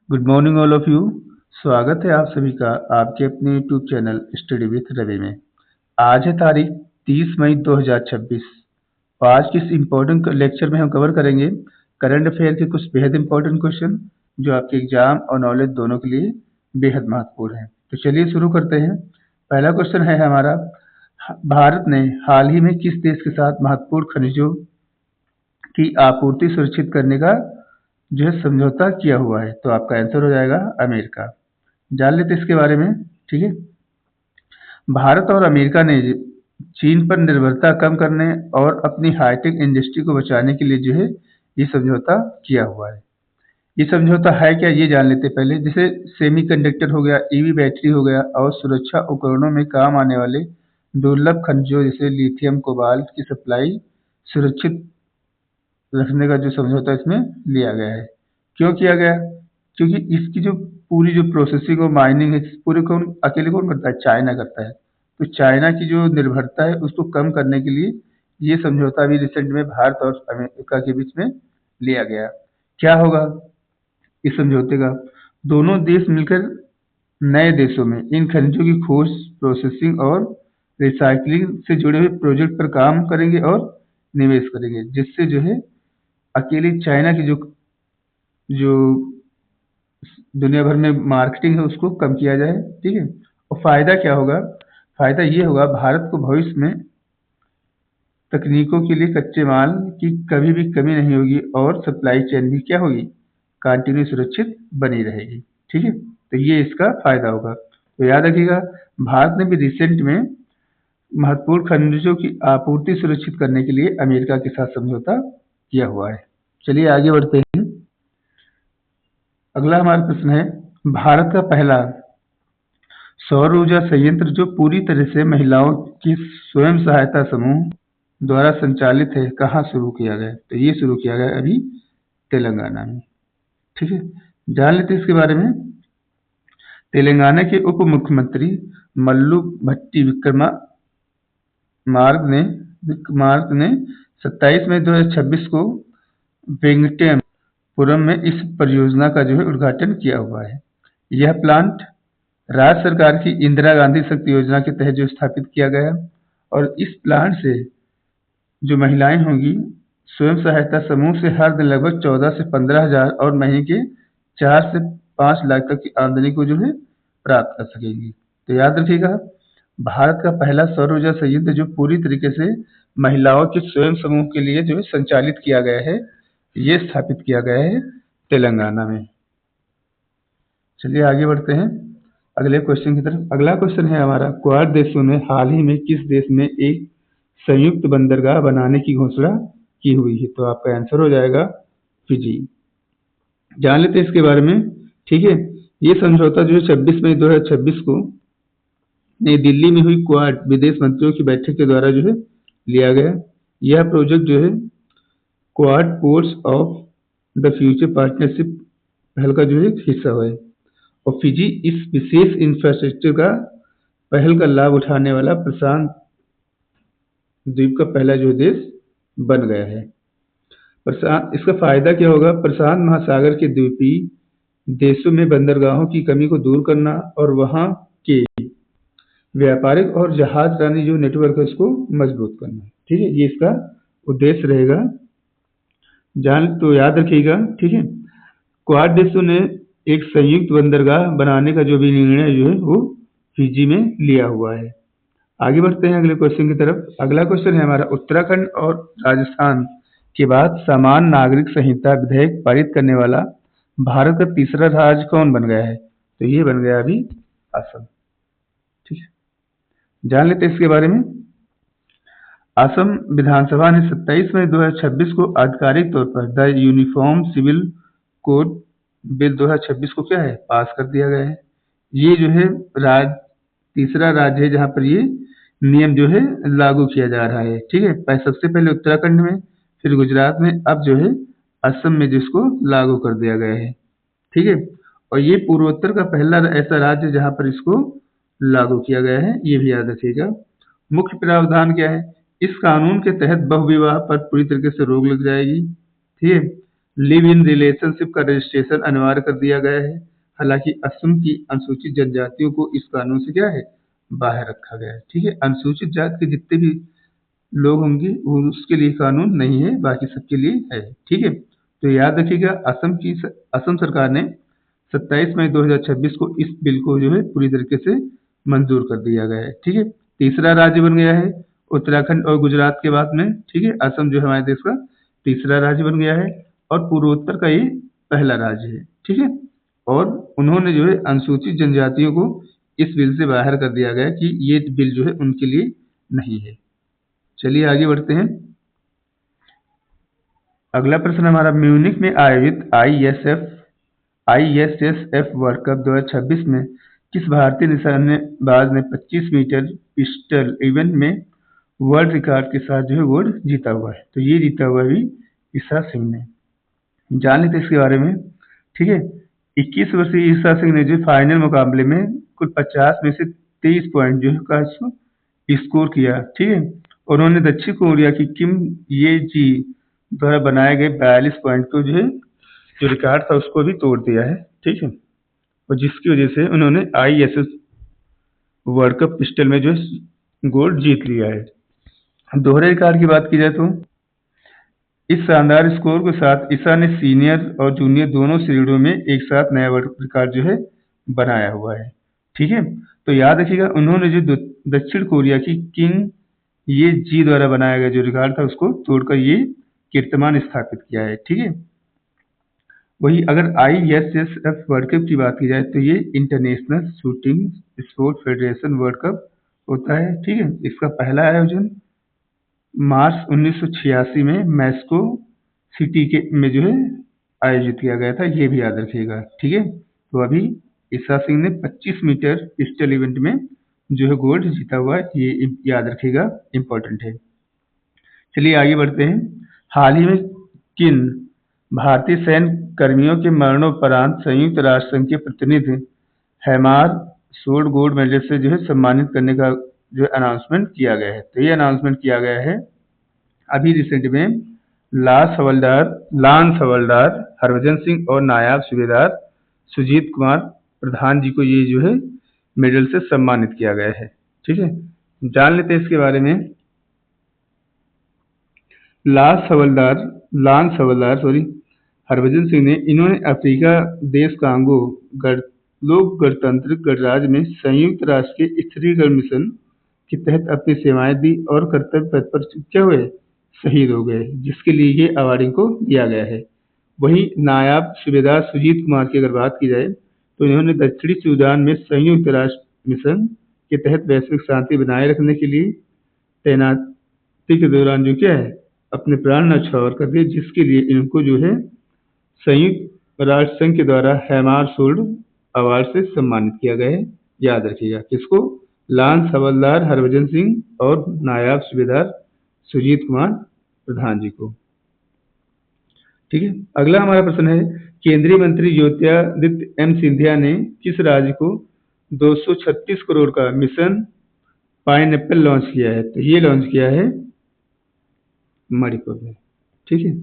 Good morning all of you. स्वागत है आप सभी का आपके अपने YouTube channel study with Ravi में। आज है तारीख 30 मई 2026। तो आज के इस इम्पोर्टेंट लेक्चर में हम कवर करेंगे करंट अफेयर के कुछ बेहद इंपॉर्टेंट क्वेश्चन जो आपके एग्जाम और नॉलेज दोनों के लिए बेहद महत्वपूर्ण है। तो चलिए शुरू करते हैं। पहला क्वेश्चन है हमारा, भारत ने हाल ही में किस देश के साथ महत्वपूर्ण खनिजों की आपूर्ति सुरक्षित करने का जो है समझौता किया हुआ है? तो आपका आंसर हो जाएगा अमेरिका। जान लेते इसके बारे में। ठीक है, भारत और अमेरिका ने चीन पर निर्भरता कम करने और अपनी हाईटेक इंडस्ट्री को बचाने के लिए जो है ये समझौता किया हुआ है। ये समझौता है क्या, ये जान लेते पहले। जैसे सेमीकंडक्टर हो गया, ईवी बैटरी हो गया और सुरक्षा उपकरणों में काम आने वाले दुर्लभ खनिजों जैसे लिथियम कोबाल्ट की सप्लाई सुरक्षित रखने का जो समझौता इसमें लिया गया है। क्यों किया गया? क्योंकि इसकी जो पूरी जो प्रोसेसिंग और माइनिंग है पूरे अकेले कौन करता है? चाइना करता है। तो चाइना की जो निर्भरता है उसको कम करने के लिए ये समझौता अभी रिसेंट में भारत और अमेरिका के बीच में लिया गया। क्या होगा इस समझौते का? दोनों देश मिलकर नए देशों में इन खनिजों की खोज, प्रोसेसिंग और रिसाइकलिंग से जुड़े हुए प्रोजेक्ट पर काम करेंगे और निवेश करेंगे, जिससे जो है अकेली चाइना की जो जो दुनिया भर में मार्केटिंग है उसको कम किया जाए। ठीक है, और फायदा क्या होगा? फायदा ये होगा भारत को भविष्य में तकनीकों के लिए कच्चे माल की कभी भी कमी नहीं होगी और सप्लाई चेन भी क्या होगी? कंटिन्यू सुरक्षित बनी रहेगी। ठीक है, तो ये इसका फायदा होगा। तो याद रखिएगा, भारत ने भी रिसेंट में महत्वपूर्ण खनिजों की आपूर्ति सुरक्षित करने के लिए अमेरिका के साथ समझौता किया हुआ है। चलिए आगे बढ़ते हैं। अगला हमारा प्रश्न है, भारत का पहला सौर ऊर्जा संयंत्र जो पूरी तरह से महिलाओं की स्वयं सहायता समूह द्वारा संचालित है, कहाँ शुरू किया गया? तो ये शुरू किया गया अभी तेलंगाना में। ठीक है, जान लेते हैं इसके बारे में। तेलंगाना के उप मुख्यमंत्री मल्लू भट्टी विक्रमार्क ने 27 मई 2026 को वेंकटेपुरम में इस परियोजना का जो है उद्घाटन किया हुआ है। यह प्लांट राज्य सरकार की इंदिरा गांधी शक्ति योजना के तहत जो स्थापित किया गया और इस प्लांट से जो महिलाएं होंगी स्वयं सहायता समूह से हर दिन लगभग 14 से 15 हजार और महीने के 4 से 5 लाख तक की आमदनी को जो है प्राप्त कर सकेंगी। तो याद रखिएगा, भारत का पहला सौर ऊर्जा संयंत्र जो पूरी तरीके से महिलाओं के स्वयं समूह के लिए जो है संचालित किया गया है, ये स्थापित किया गया है तेलंगाना में। चलिए आगे बढ़ते हैं अगले क्वेश्चन की तरफ। अगला क्वेश्चन है हमारा, क्वाड देशों ने हाल ही में किस देश में एक संयुक्त बंदरगाह बनाने की घोषणा की हुई है? तो आपका आंसर हो जाएगा फिजी। जान लेते हैं इसके बारे में। ठीक है, ये समझौता जो है 26 मई 2026 को नई दिल्ली में हुई क्वाड विदेश मंत्रियों की बैठक के द्वारा जो है लिया गया। यह प्रोजेक्ट जो है quad ports of the future partnership पहल का जो है हिस्सा है और फिजी इस विशेष इंफ्रास्ट्रक्चर का पहल का लाभ उठाने वाला प्रशांत द्वीप का पहला जो देश बन गया है। इसका फायदा क्या होगा? प्रशांत महासागर के द्वीपीय देशों में बंदरगाहों की कमी को दूर करना और वहां के व्यापारिक और जहाज रानी जो नेटवर्क है उसको मजबूत करना। ठीक है, ये इसका उद्देश्य रहेगा। तो याद रखिएगा। ठीक है, क्वाड देशों ने एक संयुक्त बंदरगाह बनाने का जो भी निर्णय जो है वो फिजी में लिया हुआ है। आगे बढ़ते हैं अगले क्वेश्चन की तरफ। अगला क्वेश्चन है हमारा, उत्तराखंड और राजस्थान के बाद समान नागरिक संहिता विधेयक पारित करने वाला भारत का तीसरा राज्य कौन बन गया है? तो ये बन गया अभी असम। ठीक है, जान लेते हैं इसके बारे में। असम विधानसभा ने 27 मई 2026 को आधिकारिक तौर पर the uniform civil code bill 2026 को क्या है पास कर दिया गया है। ये जो है तीसरा राज्य है जहां पर ये नियम जो है लागू किया जा रहा है। ठीक है, सबसे पहले उत्तराखंड में, फिर गुजरात में, अब जो है असम में जिसको लागू कर दिया गया है। ठीक है, और ये पूर्वोत्तर का पहला ऐसा राज्य जहां पर इसको लागू किया गया है, ये भी याद रखिएगा। मुख्य प्रावधान क्या है? इस कानून के तहत बहुविवाह पर पूरी तरीके से रोक लग जाएगी। ठीक है, लिव इन रिलेशनशिप का रजिस्ट्रेशन अनिवार्य कर दिया गया है। हालांकि असम की अनुसूचित जनजातियों को इस कानून से क्या है, बाहर रखा गया है। ठीक है, अनुसूचित जाति के जितने भी लोग होंगे वो उसके लिए कानून नहीं है, बाकी सबके लिए है। ठीक है, तो याद रखिएगा असम सरकार ने 27 मई 2026 को इस बिल को जो है पूरी तरीके से मंजूर कर दिया गया है। ठीक है, तीसरा राज्य बन गया है उत्तराखंड और गुजरात के बाद में। ठीक है, असम जो है हमारे देश का तीसरा राज्य बन गया है और पूर्वोत्तर का ये पहला राज्य है। ठीक है, और उन्होंने जो है अनुसूचित जनजातियों को इस बिल से बाहर कर दिया गया कि ये बिल जो है उनके लिए नहीं है। चलिए आगे बढ़ते हैं। अगला प्रश्न हमारा, म्यूनिख में आयोजित ISSF वर्ल्ड कप 2026 में किस भारतीय निशानेबाज ने 25 मीटर पिस्टल इवेंट में वर्ल्ड रिकॉर्ड के साथ जो है गोल्ड जीता हुआ है? तो ये जीता हुआ भी ईसा सिंह ने। जान लेते इसके बारे में। ठीक है, 21 वर्षीय ईसा सिंह ने जो फाइनल मुकाबले में कुल 50 में से 23 पॉइंट जो है का स्कोर किया। ठीक है, उन्होंने दक्षिण कोरिया की किम ये जी द्वारा बनाए गए 42 पॉइंट को जो है जो रिकॉर्ड था उसको भी तोड़ दिया है। ठीक है, और जिसकी वजह से उन्होंने ISS वर्ल्ड कप पिस्टल में जो है गोल्ड जीत लिया है। दोहरे रिकॉर्ड की बात की जाए तो इस शानदार स्कोर के साथ ईसा ने सीनियर और जूनियर दोनों श्रेणियों में एक साथ नया वर्ल्ड रिकॉर्ड जो है बनाया हुआ है। ठीक है, तो याद रखिएगा उन्होंने जो दक्षिण कोरिया की किंग ये जी द्वारा बनाया गया जो रिकॉर्ड था उसको तोड़कर ये कीर्तिमान स्थापित किया है। ठीक है, वही अगर ISSF वर्ल्ड कप की बात की जाए तो ये international shooting sport federation world cup होता है। ठीक है, इसका पहला आयोजन मार्च 1986 में मैस्को सिटी के में जो है आयोजित किया गया था, ये भी याद रखिएगा। ठीक है, तो अभी ईसा सिंह ने 25 मीटर पिस्टल इवेंट में जो है गोल्ड जीता हुआ है, ये याद रखिएगा, इम्पोर्टेंट है। चलिए आगे बढ़ते हैं। हाल ही में किन भारतीय सैन्य कर्मियों के मरणोपरांत संयुक्त राष्ट्र संघ के प्रतिनिधि हैमार सोल्ड गोल्ड मेडल से जो है सम्मानित करने का जो अनाउंसमेंट किया गया है? तो ये अनाउंसमेंट किया गया है अभी रिसेंट में लांस हवलदार हरभजन सिंह और नायब सूबेदार सुजीत कुमार प्रधान जी को ये जो है मेडल से सम्मानित किया गया है। ठीक है, जान लेते हैं इसके बारे में। लांस हवलदार हरभजन सिंह ने इन्होंने अफ्रीका देश कांगो लोक गणतांत्रिक गणराज्य में संयुक्त राष्ट्र के स्त्रीगण मिशन के तहत अपनी सेवाएं दी और कर्तव्य पथ पर क्या हुए, शहीद हो गए, जिसके लिए ये अवार्ड इनको दिया गया है। वहीं नायब सूबेदार सुजीत कुमार की अगर बात की जाए तो इन्होंने दक्षिणी सूडान में संयुक्त राष्ट्र मिशन के तहत वैश्विक शांति बनाए रखने के लिए तैनाती के दौरान जो क्या है अपने प्राण न्यौछावर कर दिए, जिसके लिए इनको जो है संयुक्त राष्ट्र संघ के द्वारा हैमार सोल्ड अवार्ड से सम्मानित किया गया है। याद रखिएगा किसको, लांस हवलदार हरभजन सिंह और नायब सूबेदार सुजीत कुमार प्रधान जी को। ठीक है, अगला हमारा प्रश्न है, केंद्रीय मंत्री ज्योतिरादित्य सिंधिया ने किस राज्य को 236 करोड़ का मिशन पाइनएप्पल लॉन्च किया है? तो ये लॉन्च किया है मणिपुर में। ठीक है,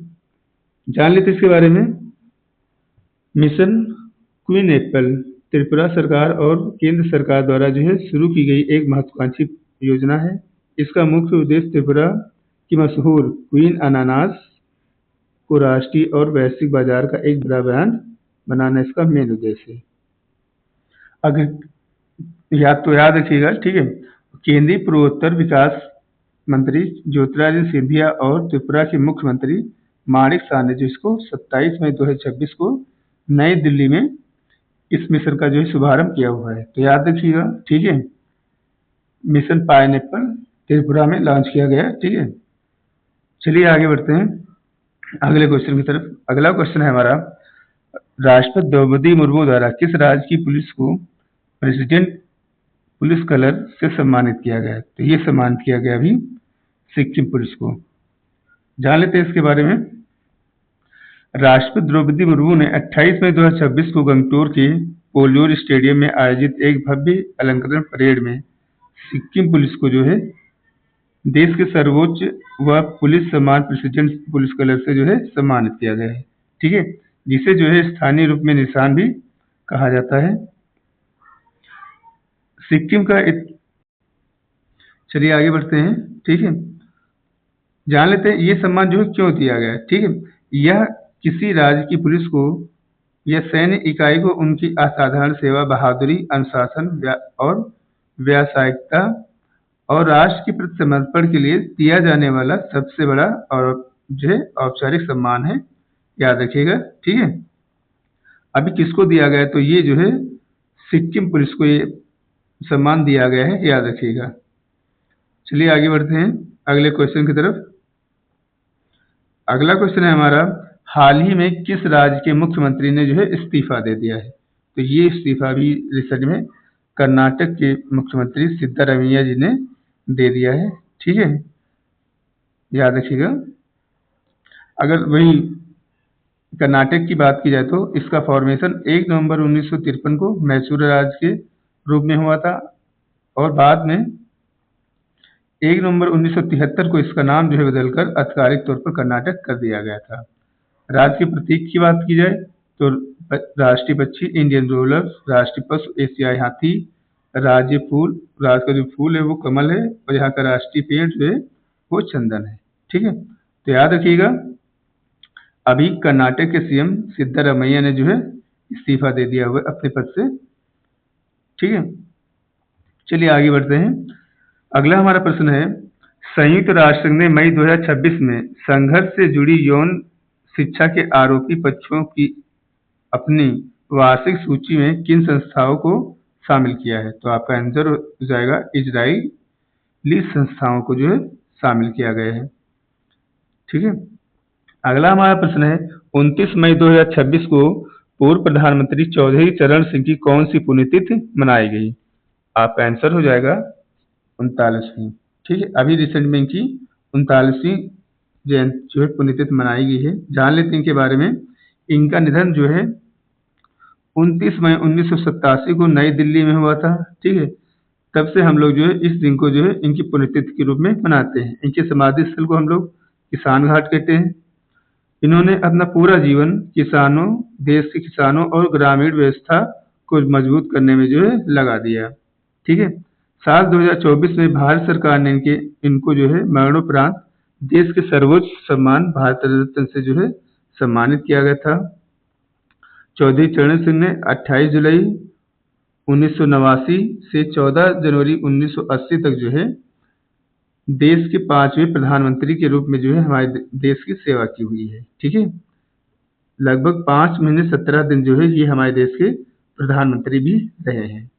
जान लेते इसके बारे में। मिशन क्वीन एप्पल त्रिपुरा सरकार और केंद्र सरकार द्वारा जो है शुरू की गई एक महत्वाकांक्षी योजना है। इसका मुख्य उद्देश्य त्रिपुरा की मशहूर क्वीन अनानास को राष्ट्रीय और वैश्विक बाजार का एक बड़ा ब्रांड बनाना इसका मेन उद्देश्य है। अगर याद रखिएगा। ठीक है, केंद्रीय पूर्वोत्तर विकास मंत्री ज्योतिरादित्य सिंधिया और त्रिपुरा के मुख्यमंत्री माणिक शाह ने जो इसको 27 मई 2026 को नई दिल्ली में इस मिशन का जो है शुभारंभ किया हुआ है। तो याद रखिएगा। ठीक है, मिशन पाइनएप्पल त्रिपुरा में लॉन्च किया गया। ठीक है, चलिए आगे बढ़ते हैं अगले क्वेश्चन की तरफ। अगला क्वेश्चन है हमारा, राष्ट्रपति द्रौपदी मुर्मू द्वारा किस राज्य की पुलिस को प्रेसिडेंट पुलिस कलर से सम्मानित किया गया? तो ये सम्मानित किया गया अभी सिक्किम पुलिस को। जान लेते हैं इसके बारे में। राष्ट्रपति द्रौपदी मुर्मू ने 28 मई 2026 को गंगटोर के पोलियोर स्टेडियम में आयोजित एक भव्य अलंकरण परेड में सिक्किम पुलिस को जो है देश के सर्वोच्च व पुलिस सम्मान प्रेसिडेंट पुलिस कलर से जो है सम्मानित किया गया है। ठीक है, जिसे जो है स्थानीय रूप में निशान भी कहा जाता है। सिक्किम का चलिए आगे बढ़ते हैं। ठीक है, जान लेते हैं ये सम्मान जो है क्यों दिया गया है। ठीक है, यह किसी राज्य की पुलिस को या सैन्य इकाई को उनकी असाधारण सेवा, बहादुरी, अनुशासन और व्यावसायिकता और राष्ट्र के प्रति समर्पण के लिए दिया जाने वाला सबसे बड़ा और जो है औपचारिक सम्मान है, याद रखिएगा। ठीक है, अभी किसको दिया गया है, तो ये जो है सिक्किम पुलिस को ये सम्मान दिया गया है, याद रखिएगा। चलिए आगे बढ़ते हैं अगले क्वेश्चन की तरफ। अगला क्वेश्चन है हमारा, हाल ही में किस राज्य के मुख्यमंत्री ने जो है इस्तीफा दे दिया है। तो ये इस्तीफा भी रिसेंट में कर्नाटक के मुख्यमंत्री सिद्धारमैया जी ने दे दिया है। ठीक है, याद रखिएगा। अगर वही कर्नाटक की बात की जाए तो इसका फॉर्मेशन 1 नवंबर 1953 को मैसूर राज्य के रूप में हुआ था और बाद में 1 नवंबर 1973 को इसका नाम जो है बदलकर आधिकारिक तौर पर कर्नाटक कर दिया गया था। राज्य के प्रतीक की बात की जाए तो राष्ट्रीय पक्षी इंडियन रोलर, राष्ट्रीय पशु एशियाई हाथी, राज्य फूल, राज्य का जो फूल है वो कमल है और यहाँ का राष्ट्रीय पेड़ जो है वो चंदन है। ठीक है, तो याद रखिएगा अभी कर्नाटक के सीएम सिद्धारमैया ने जो है इस्तीफा दे दिया हुआ अपने पद से। ठीक है, चलिए आगे बढ़ते हैं। अगला हमारा प्रश्न है, संयुक्त राष्ट्र संघ ने मई 2026 में संघर्ष से जुड़ी यौन शिक्षा के आरोपी पक्षों की अपनी वार्षिक सूची में किन संस्थाओं को शामिल किया है। तो आपका आंसर हो जाएगा इजरायली संस्थाओं को जो है शामिल किया गया है। ठीक है, अगला हमारा प्रश्न है, 29 मई 2026 को पूर्व प्रधानमंत्री चौधरी चरण सिंह की कौन सी पुण्यतिथि मनाई गई। आपका आंसर हो जाएगा 39वीं। ठीक है, अभी रिसेंट में इनकी 39वीं जयंती जो है पुण्यतिथि मनाई गई है। जान लेते हैं इनके बारे में। इनका निधन जो है 29 मई 1987 को नई दिल्ली में हुआ था। ठीक है, तब से हम लोग जो है इस दिन को जो है इनकी पुण्यतिथि के रूप में मनाते हैं। इनके समाधि स्थल को हम लोग किसान घाट कहते हैं। इन्होंने अपना पूरा जीवन किसानों, देश के किसानों और ग्रामीण व्यवस्था को मजबूत करने में जो है लगा दिया। ठीक है, साल 2024 में भारत सरकार ने इनको जो है मरणोपरांत देश के सर्वोच्च सम्मान भारत रत्न से जो है सम्मानित किया गया था। चौधरी चरण सिंह ने 28 जुलाई 1989 से 14 जनवरी 1980 तक जो है देश के 5वें प्रधानमंत्री के रूप में जो है हमारे देश की सेवा की हुई है। ठीक है, लगभग 5 महीने 17 दिन जो है ये हमारे देश के प्रधानमंत्री भी रहे हैं।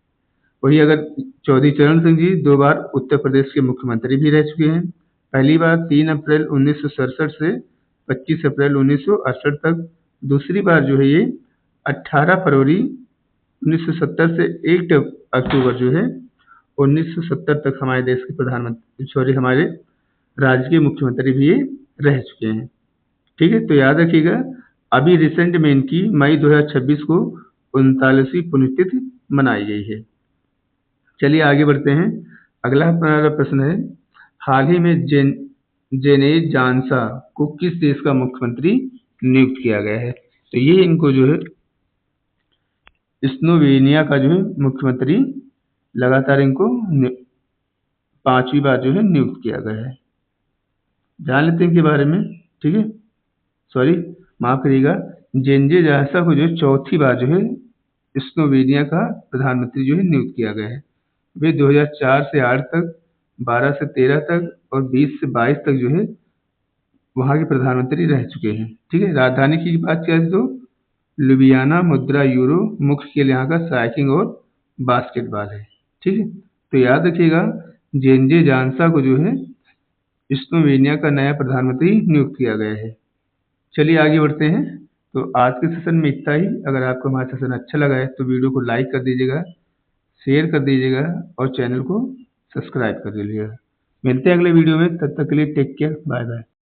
वही अगर चौधरी चरण सिंह जी 2 बार उत्तर प्रदेश के मुख्यमंत्री भी रह चुके हैं। पहली बार 3 अप्रैल 1967 से 25 अप्रैल 1968 तक, दूसरी बार जो है ये 18 फरवरी 1970 से 1 अक्टूबर जो है 1970 तक हमारे देश के प्रधानमंत्री हमारे राज्य के मुख्यमंत्री भी ये रह चुके हैं। ठीक है, तो याद रखिएगा अभी रिसेंट में इनकी मई 2026 को 39वीं पुण्यतिथि मनाई गई है। चलिए आगे बढ़ते हैं। अगला हमारा प्रश्न है, हाल ही में जेनेट जानसा को किस देश का मुख्यमंत्री नियुक्त किया गया है। तो ये इनको जो है स्लोवेनिया का जो है मुख्यमंत्री लगातार इनको 5वीं बार जो है नियुक्त किया गया है। जान लेते हैं इनके बारे में। ठीक है, सॉरी माफ करिएगा, जेंजे जानसा को जो 4थी बार जो है स्लोवेनिया का प्रधानमंत्री जो है नियुक्त किया गया है। वे 2004 से 8 तक, 12 से 13 तक और 20 से 22 तक जो है वहाँ के प्रधानमंत्री रह चुके हैं। ठीक है, राजधानी की बात करें तो लुबियाना, मुद्रा यूरो, मुख्य खेल यहाँ का साइकिलिंग और बास्केटबॉल है। ठीक है, तो याद रखिएगा जेंजे जानसा को जो है स्लोवेनिया का नया प्रधानमंत्री नियुक्त किया गया है। चलिए आगे बढ़ते हैं। तो आज के सेशन में इतना ही। अगर आपको हमारा सेशन अच्छा लगा है तो वीडियो को लाइक कर दीजिएगा, शेयर कर दीजिएगा और चैनल को सब्सक्राइब कर दीजिएगा। मिलते हैं अगले वीडियो में, तब तक के लिए टेक केयर, बाय बाय।